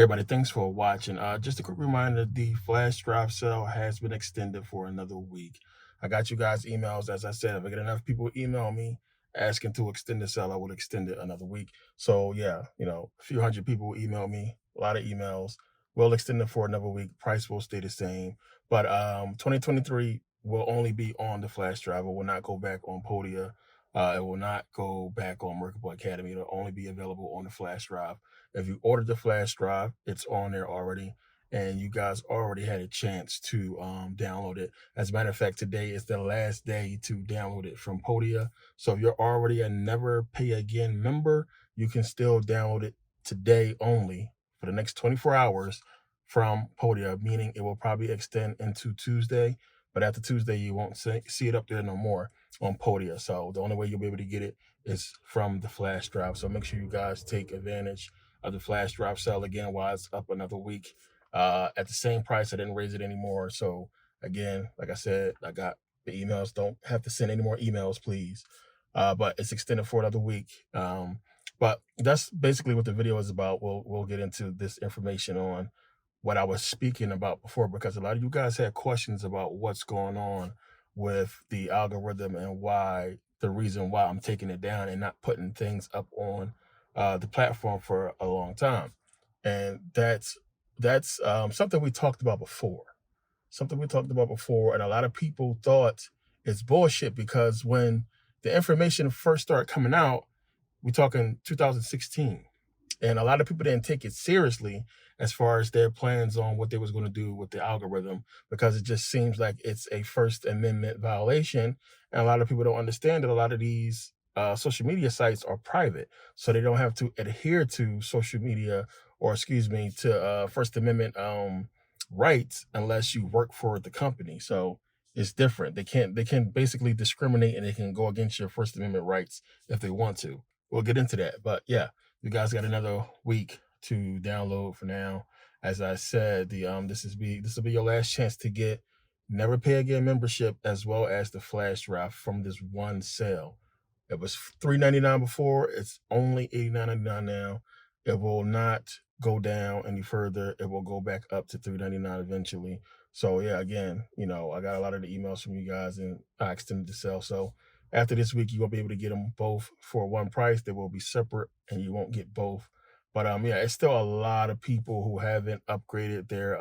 Everybody, thanks for watching. Just a quick reminder, the flash drive sale has been extended for another week. I got you guys emails. As I said, if I get enough people email me asking to extend the sale, I will extend it another week. So yeah, a few hundred people email me, a lot of emails. We'll extend it for another week. Price will stay the same. But 2023 will only be on the flash drive. It will not go back on Podia. It will not go back on Merkable Academy. It'll only be available on the flash drive. If you ordered the flash drive, it's on there already, and you guys already had a chance to download it. As a matter of fact, today is the last day to download it from Podia. So if you're already a Never Pay Again member, you can still download it today only for the next 24 hours from Podia, meaning it will probably extend into Tuesday. But after Tuesday, you won't see it up there no more on Podia. So the only way you'll be able to get it is from the flash drive. So make sure you guys take advantage of the flash drive sale again while it's up another week at the same price. I didn't raise it anymore. So again, like I said, I got the emails. Don't have to send any more emails, please. But it's extended for another week. But that's basically what the video is about. We'll get into this information on what I was speaking about before, because a lot of you guys had questions about what's going on with the algorithm and the reason why I'm taking it down and not putting things up on the platform for a long time. And that's something we talked about before. And a lot of people thought it's bullshit, because when the information first started coming out, we talking 2016, and a lot of people didn't take it seriously as far as their plans on what they was going to do with the algorithm, because it just seems like it's a First Amendment violation. And a lot of people don't understand that a lot of these social media sites are private, so they don't have to adhere to social media, or excuse me, to First Amendment rights unless you work for the company. So it's different. They can basically discriminate, and they can go against your First Amendment rights if they want to. We'll get into that. But yeah, you guys got another week to download for now. As I said, this will be your last chance to get Never Pay Again membership, as well as the flash drive from this one sale. It was $3.99 before. It's only $89.99 now. It will not go down any further. It will go back up to $3.99 eventually. So yeah, again, I got a lot of the emails from you guys, and I extended the sale. So after this week, you won't be able to get them both for one price. They will be separate, and you won't get both. But yeah, it's still a lot of people who haven't upgraded their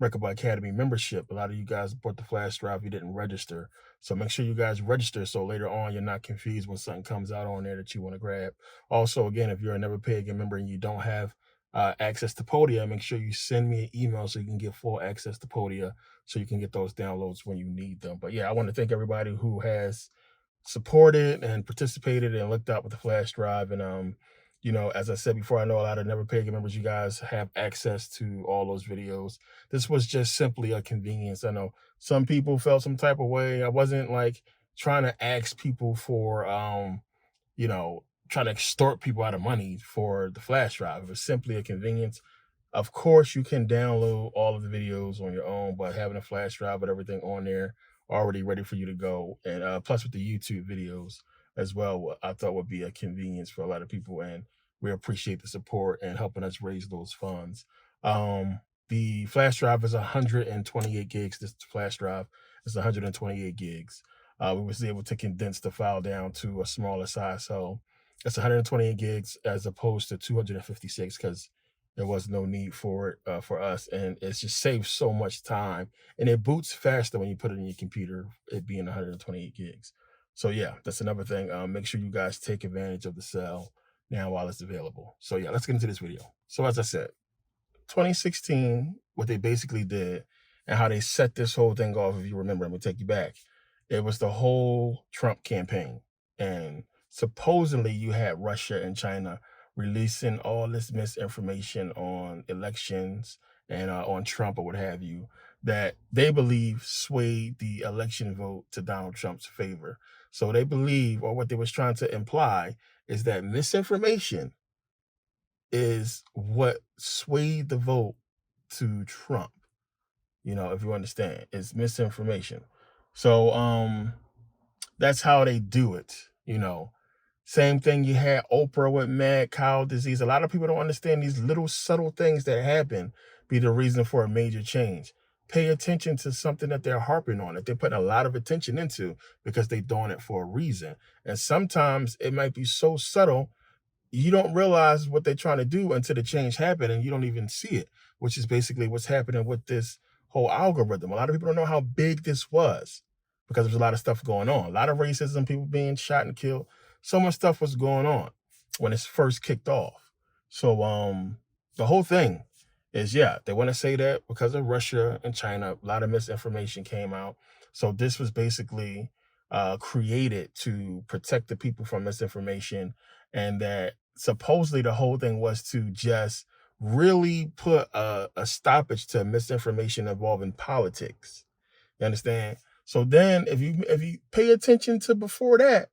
Merkable Academy membership. A lot of you guys bought the flash drive, you didn't register. So make sure you guys register, so later on you're not confused when something comes out on there that you want to grab. Also, again, if you're a Never Pay Again member and you don't have access to Podia, make sure you send me an email so you can get full access to Podia, so you can get those downloads when you need them. But yeah, I want to thank everybody who has supported and participated and looked out with the flash drive. And as I said before, I know a lot of Never Pay Again members, you guys have access to all those videos. This was just simply a convenience. I know some people felt some type of way. I wasn't like trying to ask people for trying to extort people out of money for the flash drive. It was simply a convenience. Of course, you can download all of the videos on your own, but having a flash drive with everything on there already ready for you to go, and plus with the YouTube videos as well, I thought would be a convenience for a lot of people, and we appreciate the support and helping us raise those funds. The flash drive is 128 gigs. This flash drive is 128 gigs. We was able to condense the file down to a smaller size, so it's 128 gigs as opposed to 256, because there was no need for it for us, and it's just saves so much time, and it boots faster when you put it in your computer, it being 128 gigs. So yeah, that's another thing. Make sure you guys take advantage of the sale now while it's available. So yeah, let's get into this video. So as I said, 2016, what they basically did and how they set this whole thing off, if you remember, I'm gonna take you back. It was the whole Trump campaign, and supposedly you had Russia and China releasing all this misinformation on elections and on Trump or what have you, that they believe swayed the election vote to Donald Trump's favor. So they believe, or what they was trying to imply, is that misinformation is what swayed the vote to Trump. If you understand, it's misinformation. So that's how they do it. Same thing, you had Oprah with mad cow disease. A lot of people don't understand these little subtle things that happen be the reason for a major change. Pay attention to something that they're harping on, that they're putting a lot of attention into because they're doing it for a reason. And sometimes it might be so subtle you don't realize what they're trying to do until the change happened and you don't even see it, which is basically what's happening with this whole algorithm. A lot of people don't know how big this was because there's a lot of stuff going on. A lot of racism, people being shot and killed. So much stuff was going on when it first kicked off. So the whole thing is, yeah, they want to say that because of Russia and China, a lot of misinformation came out. So this was basically created to protect the people from misinformation, and that supposedly the whole thing was to just really put a stoppage to misinformation involving politics. You understand? So then if you pay attention to before that,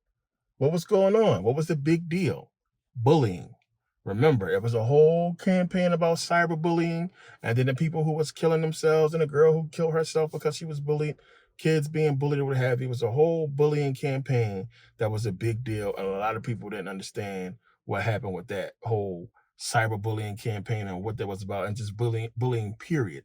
what was going on? What was the big deal? Bullying. Remember, it was a whole campaign about cyberbullying, and then the people who was killing themselves, and a girl who killed herself because she was bullied, kids being bullied or what have you. It was a whole bullying campaign that was a big deal, and a lot of people didn't understand what happened with that whole cyberbullying campaign and what that was about, and just bullying period.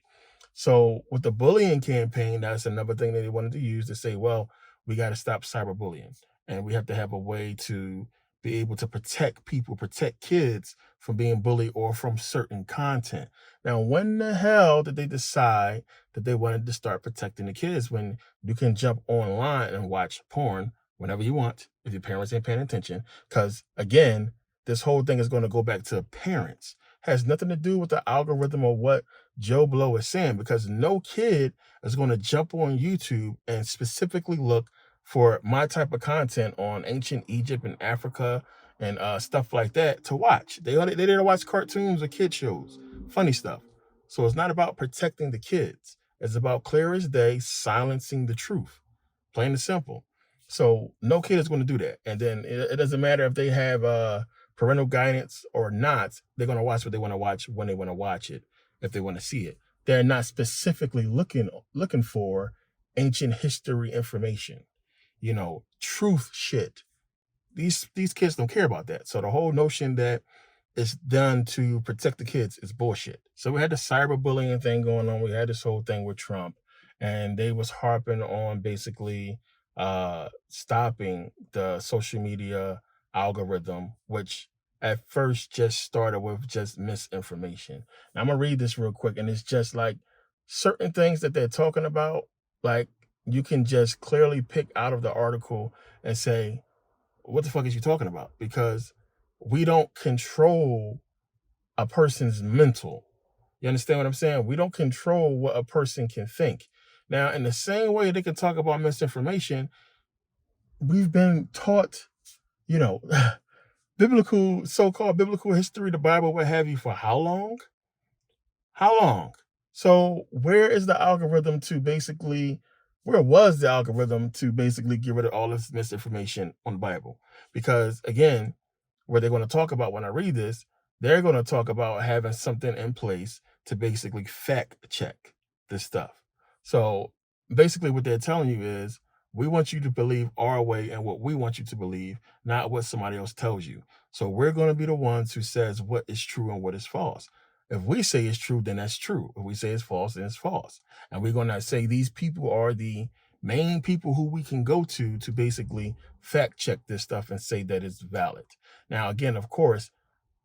So with the bullying campaign, that's another thing that they wanted to use to say, well, we got to stop cyberbullying, and we have to have a way to be able to protect people, protect kids from being bullied or from certain content. Now, when the hell did they decide that they wanted to start protecting the kids when you can jump online and watch porn whenever you want if your parents ain't paying attention? Because again, this whole thing is going to go back to parents. Has nothing to do with the algorithm or what Joe Blow is saying, because no kid is going to jump on YouTube and specifically look for my type of content on ancient Egypt and Africa and stuff like that to watch. They didn't watch cartoons or kid shows, funny stuff. So it's not about protecting the kids. It's about clear as day silencing the truth, plain and simple. So no kid is going to do that. And then it doesn't matter if they have parental guidance or not. They're going to watch what they want to watch when they want to watch it, if they want to see it. They're not specifically looking for ancient history information, truth shit. These kids don't care about that. So the whole notion that it's done to protect the kids is bullshit. So we had the cyberbullying thing going on. We had this whole thing with Trump, and they was harping on basically stopping the social media algorithm, which at first just started with just misinformation. Now, I'm gonna read this real quick, and it's just like certain things that they're talking about, like you can just clearly pick out of the article and say, what the fuck is you talking about? Because we don't control a person's mental. You understand what I'm saying? We don't control what a person can think. Now, in the same way they can talk about misinformation, we've been taught, you know, so-called biblical history, the Bible, what have you, for how long? How long? So where was the algorithm to basically get rid of all this misinformation on the Bible? Because again, what they're going to talk about when I read this, they're going to talk about having something in place to basically fact check this stuff. So basically what they're telling you is, we want you to believe our way and what we want you to believe, not what somebody else tells you. So we're going to be the ones who says what is true and what is false. If we say it's true, then that's true. If we say it's false, then it's false. And we're going to say these people are the main people who we can go to basically fact check this stuff and say that it's valid. Now, again, of course,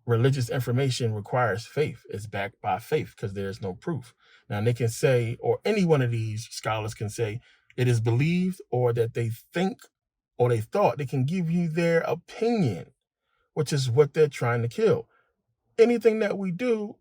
religious information requires faith. It's backed by faith because there's no proof. Now, they can say, or any one of these scholars can say, it is believed, or that they think, or they thought. They can give you their opinion, which is what they're trying to kill. Anything that we do,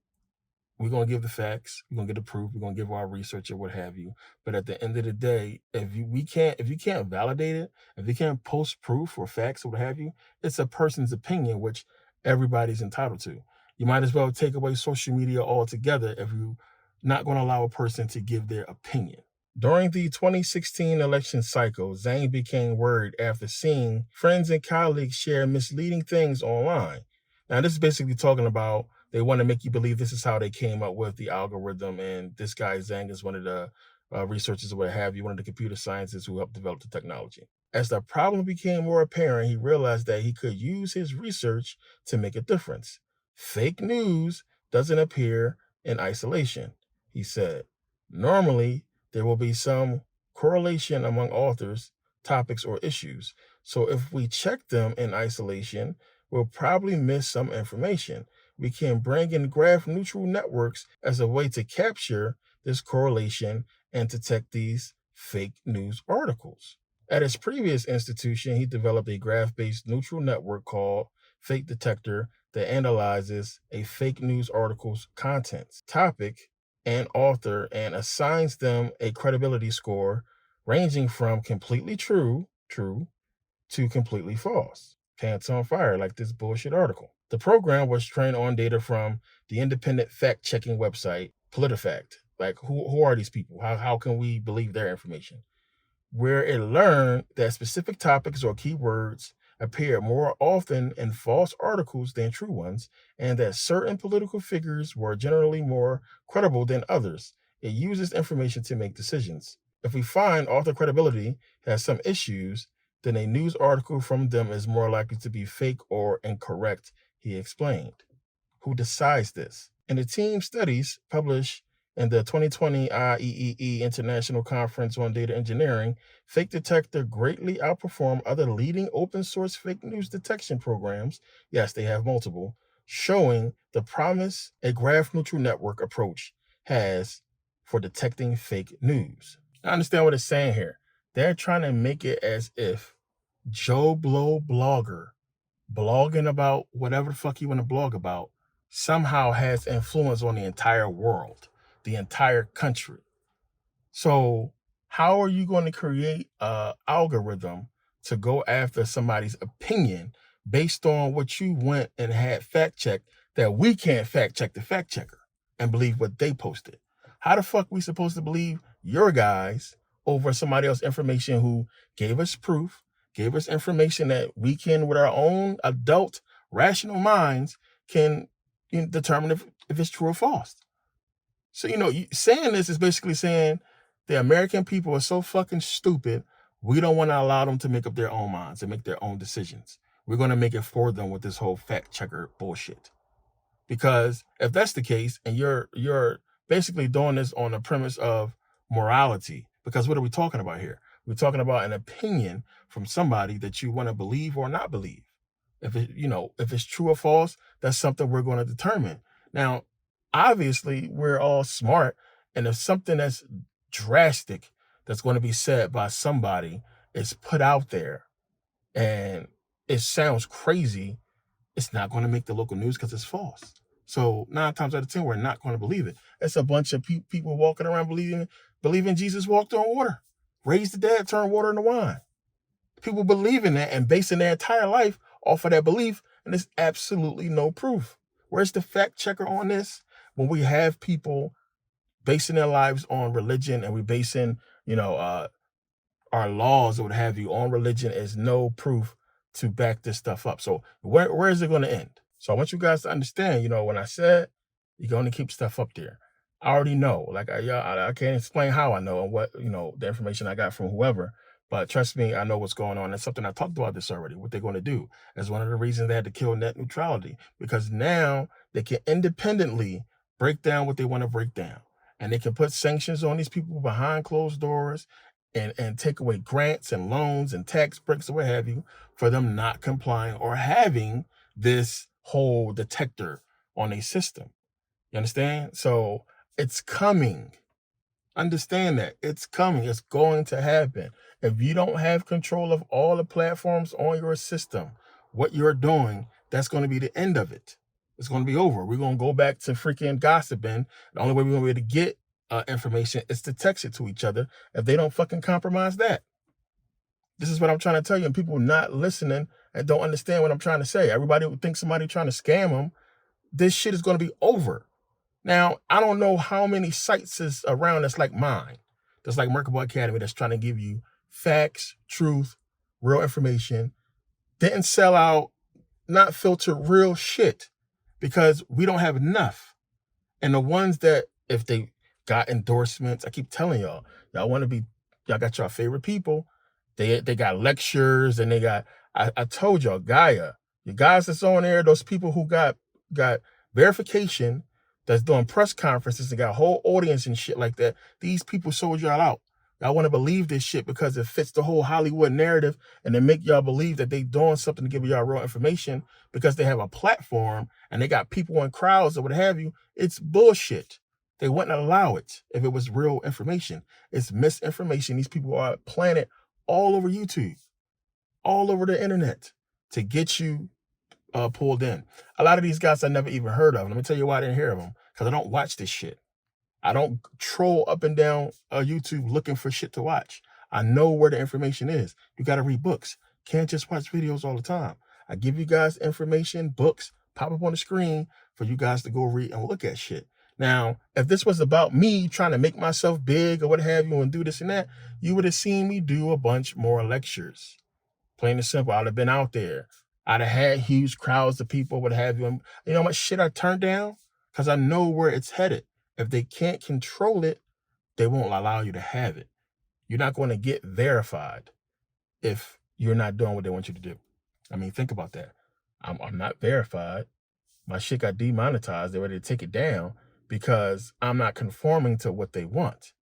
we're going to give the facts, we're going to get the proof, we're going to give our research or what have you. But at the end of the day, if you can't validate it, if you can't post proof or facts or what have you, it's a person's opinion, which everybody's entitled to. You might as well take away social media altogether if you're not going to allow a person to give their opinion. During the 2016 election cycle, Zhang became worried after seeing friends and colleagues share misleading things online. Now, this is basically talking about they want to make you believe this is how they came up with the algorithm, and this guy Zhang is one of the researchers or what have you, one of the computer scientists who helped develop the technology. As the problem became more apparent, he realized that he could use his research to make a difference. Fake news doesn't appear in isolation, he said. Normally, there will be some correlation among authors, topics, or issues. So if we check them in isolation, we'll probably miss some information. We can bring in graph neutral networks as a way to capture this correlation and detect these fake news articles. At his previous institution, he developed a graph-based neutral network called Fake Detector that analyzes a fake news article's contents, topic, and author and assigns them a credibility score ranging from completely true to completely false. Pants on fire, like this bullshit article. The program was trained on data from the independent fact-checking website PolitiFact. Like, who are these people? How can we believe their information? Where it learned that specific topics or keywords appear more often in false articles than true ones, and that certain political figures were generally more credible than others. It uses information to make decisions. If we find author credibility has some issues, then a news article from them is more likely to be fake or incorrect, he explained. Who decides this? In the team studies published in the 2020 IEEE International Conference on Data Engineering, Fake Detector greatly outperformed other leading open source fake news detection programs. Yes, they have multiple, showing the promise a graph neutral network approach has for detecting fake news. I understand what it's saying here. They're trying to make it as if Joe Blow blogger blogging about whatever the fuck you want to blog about somehow has influence on the entire world, the entire country. So how are you going to create an algorithm to go after somebody's opinion based on what you went and had fact checked that we can't fact check the fact checker and believe what they posted? How the fuck we supposed to believe your guys over somebody else's information who gave us proof, gave us information that we can, with our own adult rational minds, can determine if it's true or false? So, saying this is basically saying the American people are so fucking stupid, we don't want to allow them to make up their own minds and make their own decisions. We're going to make it for them with this whole fact checker bullshit. Because if that's the case, and you're basically doing this on the premise of morality, because what are we talking about here? We're talking about an opinion from somebody that you want to believe or not believe. If it's true or false, that's something we're going to determine. Now, obviously, we're all smart, and if something that's drastic that's going to be said by somebody is put out there and it sounds crazy, it's not going to make the local news because it's false. So 9 times out of 10, we're not going to believe it. It's a bunch of people walking around believing Jesus walked on water, raised the dead, turned water into wine. People believe in that and basing their entire life off of that belief, and there's absolutely no proof. Where's the fact checker on this? When we have people basing their lives on religion, and we basing, our laws or what have you on religion, is no proof to back this stuff up. So where is it going to end? So I want you guys to understand, when I said you're going to keep stuff up there, I already know. Like I can't explain how I know and what, the information I got from whoever. But trust me, I know what's going on. It's something I talked about this already, what they're going to do. That's one of the reasons they had to kill net neutrality, because now they can independently break down what they want to break down. And they can put sanctions on these people behind closed doors and take away grants and loans and tax breaks or what have you for them not complying or having this whole detector on a system. You understand? So it's coming. Understand that it's coming. It's going to happen. If you don't have control of all the platforms on your system, what you're doing, that's going to be the end of it. It's going to be over. We're going to go back to freaking gossiping. The only way we're going to be able to get information is to text it to each other if they don't fucking compromise that. This is what I'm trying to tell you, and people not listening and don't understand what I'm trying to say. Everybody would think somebody trying to scam them. This shit is going to be over. Now, I don't know how many sites is around that's like mine. That's like Merkable Academy, that's trying to give you facts, truth, real information. Didn't sell out, not filter real shit, because we don't have enough. And the ones that, if they got endorsements, I keep telling y'all want to be, y'all got your favorite people. They got lectures, and they got, I told y'all, Gaia, you guys that's on there, those people who got verification, that's doing press conferences and got whole audience and shit like that. These people sold y'all out. Y'all want to believe this shit because it fits the whole Hollywood narrative, and they make y'all believe that they doing something to give y'all real information because they have a platform and they got people in crowds or what have you. It's bullshit. They wouldn't allow it if it was real information. It's misinformation. These people are planted all over YouTube, all over the internet to get you pulled in. A lot of these guys I never even heard of. Let me tell you why I didn't hear of them. Because I don't watch this shit. I don't troll up and down YouTube looking for shit to watch. I know where the information is. You got to read books. Can't just watch videos all the time. I give you guys information, books, pop up on the screen for you guys to go read and look at shit. Now, if this was about me trying to make myself big or what have you and do this and that, you would have seen me do a bunch more lectures. Plain and simple. I'd have been out there. I'd have had huge crowds of people, what have you. And you know how much shit I turned down? Because I know where it's headed. If they can't control it, they won't allow you to have it. You're not going to get verified if you're not doing what they want you to do. I mean, think about that. I'm not verified. My shit got demonetized. They're ready to take it down because I'm not conforming to what they want.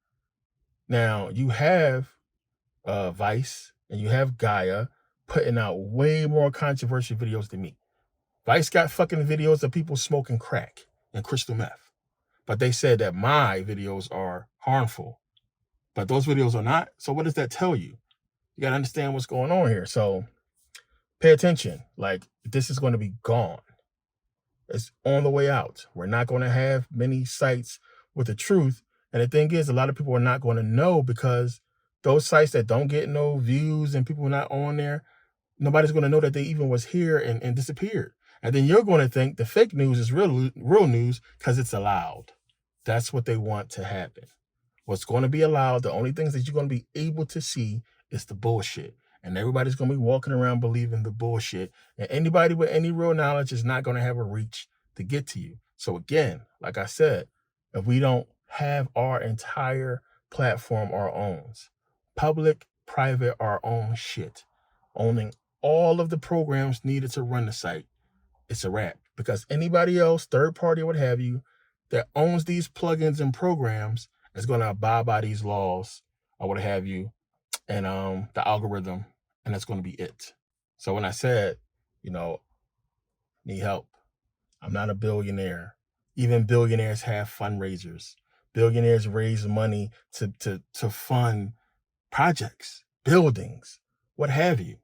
Now, you have Vice and you have Gaia putting out way more controversial videos than me. Vice got fucking videos of people smoking crack and crystal meth. But they said that my videos are harmful. But those videos are not. So what does that tell you? You got to understand what's going on here. So pay attention. Like, this is going to be gone. It's on the way out. We're not going to have many sites with the truth. And the thing is, a lot of people are not going to know because those sites that don't get no views and people are not on there, nobody's going to know that they even was here and disappeared. And then you're going to think the fake news is real news because it's allowed. That's what they want to happen. What's going to be allowed, the only things that you're going to be able to see is the bullshit. And everybody's going to be walking around believing the bullshit. And anybody with any real knowledge is not going to have a reach to get to you. So again, like I said, if we don't have our entire platform our own, public, private, our own shit, owning all of the programs needed to run the site, it's a wrap. Because anybody else, third party or what have you, that owns these plugins and programs is going to abide by these laws or what have you, and the algorithm, and that's going to be it. So when I said, need help, I'm not a billionaire. Even billionaires have fundraisers. Billionaires raise money to fund projects, buildings, what have you.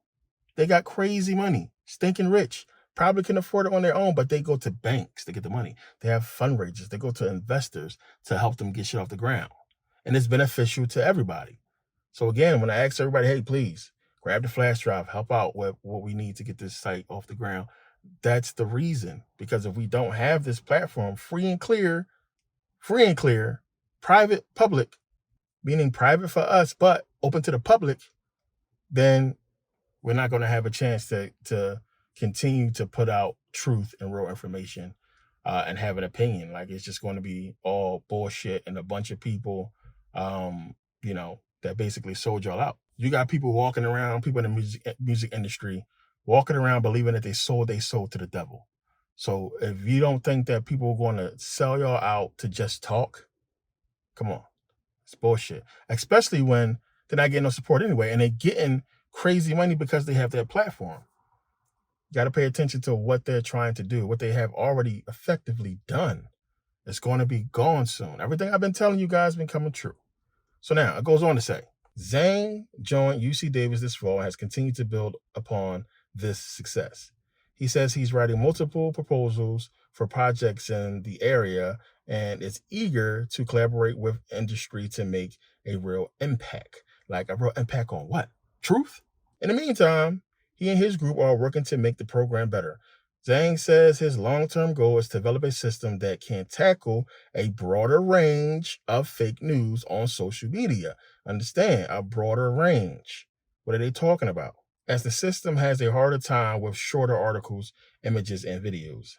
They got crazy money, stinking rich. Probably can afford it on their own, but they go to banks to get the money. They have fundraisers. They go to investors to help them get shit off the ground. And it's beneficial to everybody. So again, when I ask everybody, hey, please grab the flash drive, help out with what we need to get this site off the ground. That's the reason. Because if we don't have this platform free and clear, private, public, meaning private for us, but open to the public, then we're not going to have a chance to continue to put out truth and real information and have an opinion. Like, it's just going to be all bullshit and a bunch of people, that basically sold y'all out. You got people walking around, people in the music industry, walking around believing that they sold to the devil. So if you don't think that people are going to sell y'all out to just talk, come on. It's bullshit. Especially when they're not getting no support anyway, and they're getting crazy money because they have their platform. You got to pay attention to what they're trying to do, what they have already effectively done. It's going to be gone soon. Everything I've been telling you guys has been coming true. So now it goes on to say, Zhang joined UC Davis this fall and has continued to build upon this success. He says he's writing multiple proposals for projects in the area and is eager to collaborate with industry to make a real impact. Like, a real impact on what? Truth? In the meantime, he and his group are working to make the program better. Zhang says his long-term goal is to develop a system that can tackle a broader range of fake news on social media. Understand, a broader range. What are they talking about? As the system has a harder time with shorter articles, images, and videos.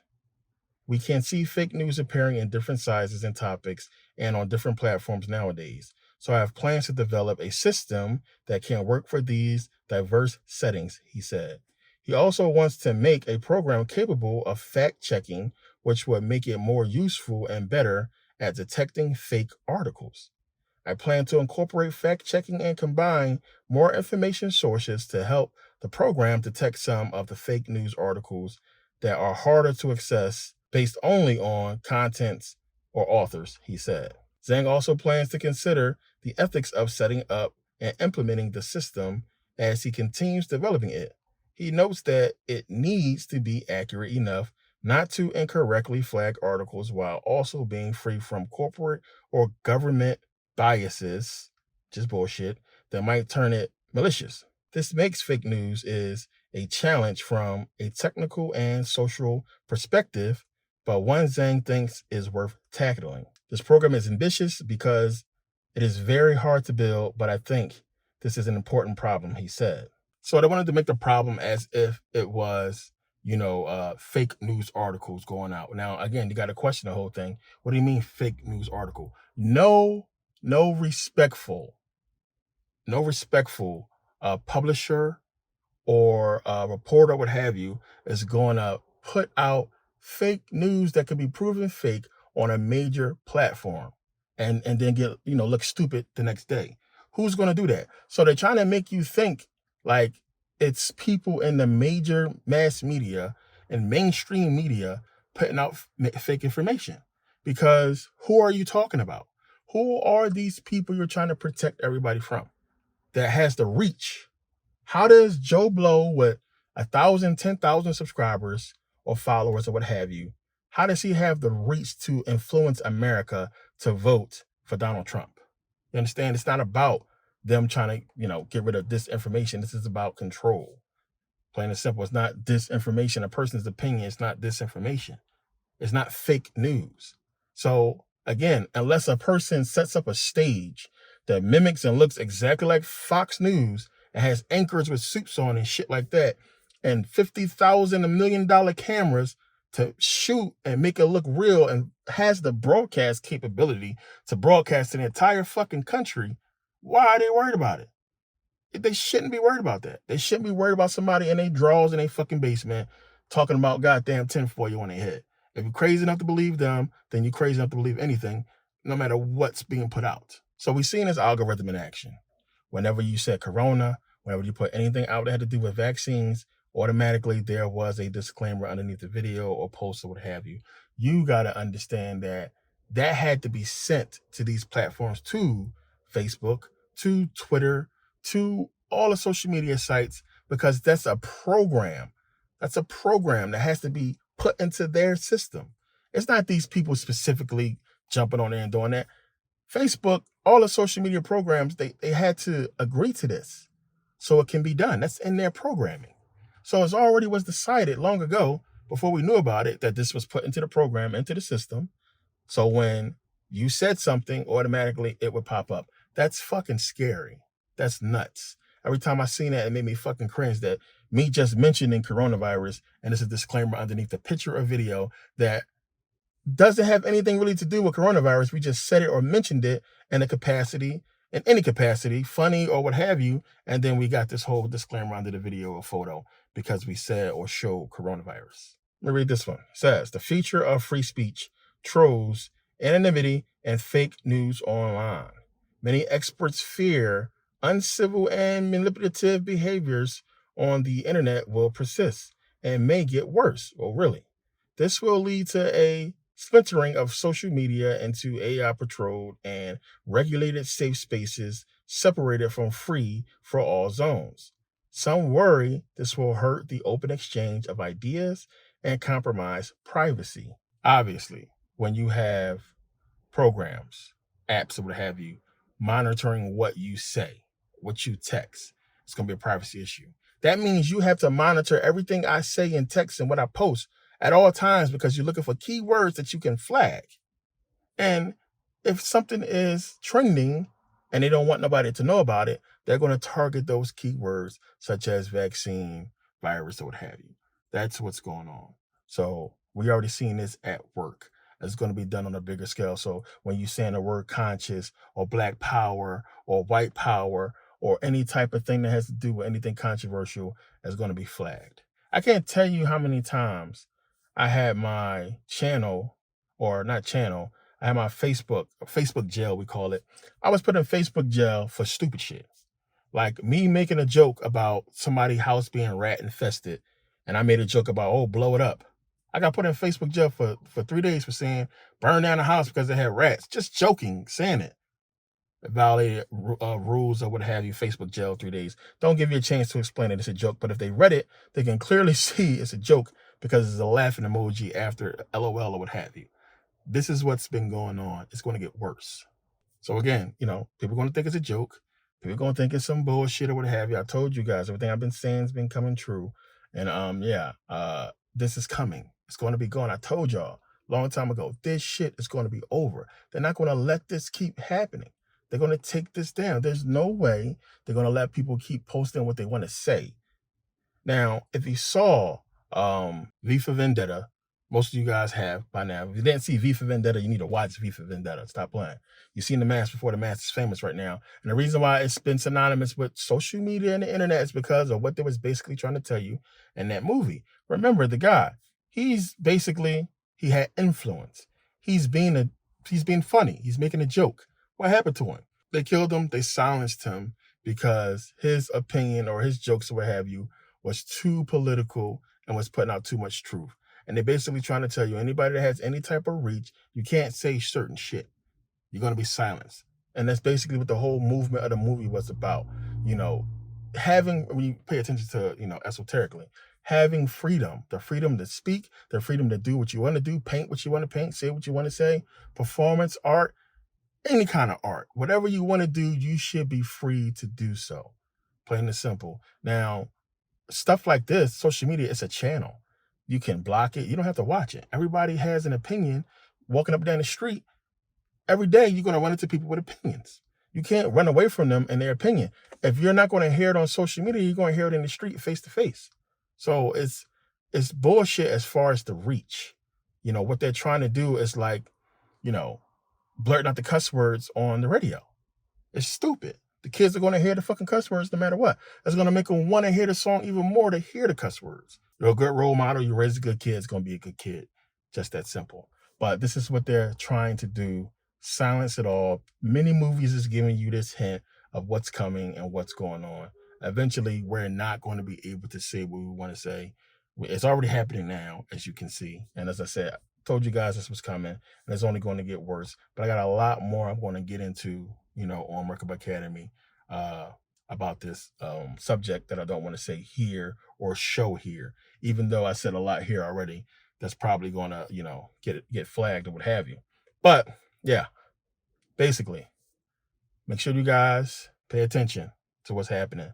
We can see fake news appearing in different sizes and topics and on different platforms nowadays. So I have plans to develop a system that can work for these diverse settings, he said. He also wants to make a program capable of fact-checking, which would make it more useful and better at detecting fake articles. I plan to incorporate fact-checking and combine more information sources to help the program detect some of the fake news articles that are harder to access based only on contents or authors, he said. Zhang also plans to consider the ethics of setting up and implementing the system as he continues developing it. He notes that it needs to be accurate enough not to incorrectly flag articles while also being free from corporate or government biases, just bullshit, that might turn it malicious. This makes fake news is a challenge from a technical and social perspective, but one Zhang thinks is worth tackling. This program is ambitious because it is very hard to build, but I think this is an important problem, he said. So they wanted to make the problem as if it was, fake news articles going out. Now, again, you got to question the whole thing. What do you mean fake news article? No respectful publisher or a reporter, what have you, is going to put out fake news that could be proven fake on a major platform and then get, look stupid the next day. Who's going to do that? So they're trying to make you think like it's people in the major mass media and mainstream media putting out fake information. Because who are you talking about? Who are these people you're trying to protect everybody from that has the reach? How does Joe Blow with 1,000, 10,000 subscribers or followers or what have you, how does he have the reach to influence America to vote for Donald Trump? You understand? It's not about them trying to, get rid of disinformation. This is about control. Plain and simple. It's not disinformation. A person's opinion is not disinformation. It's not fake news. So again, unless a person sets up a stage that mimics and looks exactly like Fox News and has anchors with suits on and shit like that, and 50,000, $1 million cameras to shoot and make it look real, and has the broadcast capability to broadcast to the entire fucking country, why are they worried about it? They shouldn't be worried about that. They shouldn't be worried about somebody in their drawers in their fucking basement talking about goddamn tinfoil on their head. If you're crazy enough to believe them, then you're crazy enough to believe anything, no matter what's being put out. So we've seen this algorithm in action. Whenever you said corona, whenever you put anything out that had to do with vaccines, automatically there was a disclaimer underneath the video or post or what have you. You got to understand that that had to be sent to these platforms, to Facebook, to Twitter, to all the social media sites, because that's a program. That's a program that has to be put into their system. It's not these people specifically jumping on there and doing that. Facebook, all the social media programs, they had to agree to this so it can be done. That's in their programming. So it already was decided long ago, before we knew about it, that this was put into the program, into the system. So when you said something, automatically it would pop up. That's fucking scary. That's nuts. Every time I seen that, it made me fucking cringe that me just mentioning coronavirus, and there's a disclaimer underneath the picture or video that doesn't have anything really to do with coronavirus. We just said it or mentioned it in any capacity, funny or what have you. And then we got this whole disclaimer under the video or photo because we said or showed coronavirus. Let me read this one. It says, the future of free speech, trolls, anonymity, and fake news online. Many experts fear uncivil and manipulative behaviors on the internet will persist and may get worse. Well, really, this will lead to a splintering of social media into AI-patrolled and regulated safe spaces separated from free for all zones. Some worry this will hurt the open exchange of ideas and compromise privacy. Obviously, when you have programs, apps, or what have you, monitoring what you say, what you text, it's going to be a privacy issue. That means you have to monitor everything I say in text and what I post at all times, because you're looking for keywords that you can flag. And if something is trending and they don't want nobody to know about it, they're going to target those keywords such as vaccine, virus, or what have you. That's what's going on. So we already seen this at work. It's going to be done on a bigger scale. So when you saying the word conscious or black power or white power or any type of thing that has to do with anything controversial, is going to be flagged. I can't tell you how many times I had my channel, or not channel, I had my Facebook jail, we call it. I was put in Facebook jail for stupid shit. Like me making a joke about somebody's house being rat infested, and I made a joke about, oh, blow it up. I got put in Facebook jail for 3 days for saying burn down the house because they had rats. Just joking, saying it. It violated rules or what have you. Facebook jail 3 days. Don't give you a chance to explain it. It's a joke. But if they read it, they can clearly see it's a joke because it's a laughing emoji after LOL or what have you. This is what's been going on. It's going to get worse. So again, people are going to think it's a joke. People are going to think it's some bullshit or what have you. I told you guys, everything I've been saying has been coming true. And this is coming. It's going to be gone. I told y'all a long time ago, this shit is going to be over. They're not going to let this keep happening. They're going to take this down. There's no way they're going to let people keep posting what they want to say. Now, if you saw V for Vendetta, most of you guys have by now. If you didn't see V for Vendetta, you need to watch V for Vendetta. Stop playing. You've seen The Mask before The Mask is famous right now. And the reason why it's been synonymous with social media and the internet is because of what they was basically trying to tell you in that movie. Remember, the guy, he had influence. He's being funny. He's making a joke. What happened to him? They killed him. They silenced him because his opinion or his jokes or what have you was too political and was putting out too much truth. And they're basically trying to tell you, anybody that has any type of reach, you can't say certain shit. You're going to be silenced. And that's basically what the whole movement of the movie was about. When you pay attention to, esoterically, having freedom, the freedom to speak, the freedom to do what you want to do, paint what you want to paint, say what you want to say, performance, art, any kind of art, whatever you want to do, you should be free to do so. Plain and simple. Now, stuff like this, social media, it's a channel. You can block it. You don't have to watch it. Everybody has an opinion. Walking up and down the street, every day you're going to run into people with opinions. You can't run away from them and their opinion. If you're not going to hear it on social media, you're going to hear it in the street face to face. So it's bullshit as far as the reach. What they're trying to do is like, blurting out the cuss words on the radio. It's stupid. The kids are going to hear the fucking cuss words no matter what. It's going to make them want to hear the song even more to hear the cuss words. You're a good role model. You raise a good kid, it's going to be a good kid. Just that simple. But this is what they're trying to do. Silence it all. Many movies is giving you this hint of what's coming and what's going on. Eventually, we're not going to be able to say what we want to say. It's already happening now, as you can see. And as I said, I told you guys this was coming, and it's only going to get worse. But I got a lot more I'm going to get into, on Merkaba Academy about this subject that I don't want to say here or show here, even though I said a lot here already. That's probably going to, get flagged or what have you. But yeah, basically, make sure you guys pay attention to what's happening.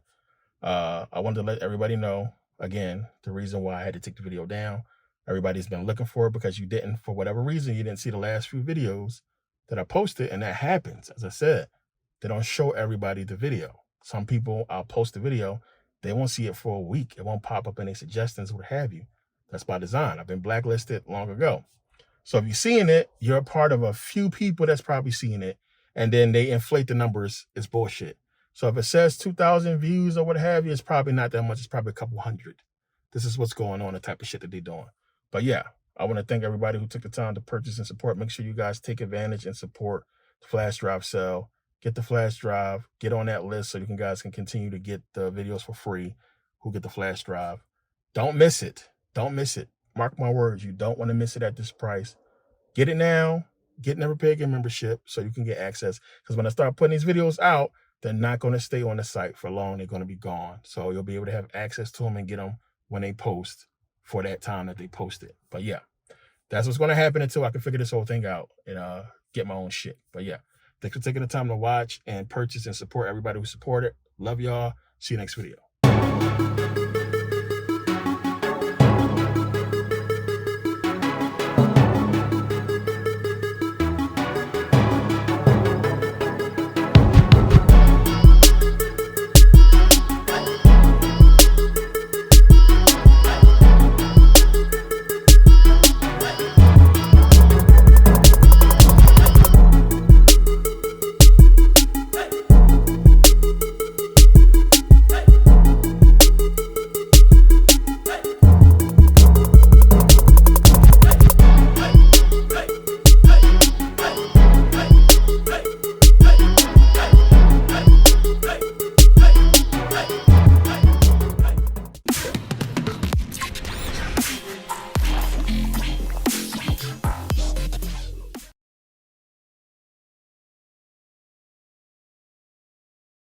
I wanted to let everybody know, again, the reason why I had to take the video down. Everybody's been looking for it because for whatever reason, you didn't see the last few videos that I posted, and that happens. As I said, they don't show everybody the video. Some people, I'll post the video, they won't see it for a week. It won't pop up any suggestions, what have you. That's by design. I've been blacklisted long ago. So if you're seeing it, you're a part of a few people that's probably seeing it, and then they inflate the numbers. It's bullshit. So if it says 2,000 views or what have you, it's probably not that much. It's probably a couple hundred. This is what's going on, the type of shit that they're doing. But yeah, I want to thank everybody who took the time to purchase and support. Make sure you guys take advantage and support the flash drive sale. Get the flash drive. Get on that list so you guys can continue to get the videos for free who get the flash drive. Don't miss it. Don't miss it. Mark my words. You don't want to miss it at this price. Get it now. Get Never Pay Again membership so you can get access. Because when I start putting these videos out, they're not going to stay on the site for long. They're going to be gone. So you'll be able to have access to them and get them when they post for that time that they post it. But yeah, that's what's going to happen until I can figure this whole thing out and get my own shit. But yeah, thanks for taking the time to watch and purchase and support everybody who supported. Love y'all. See you next video.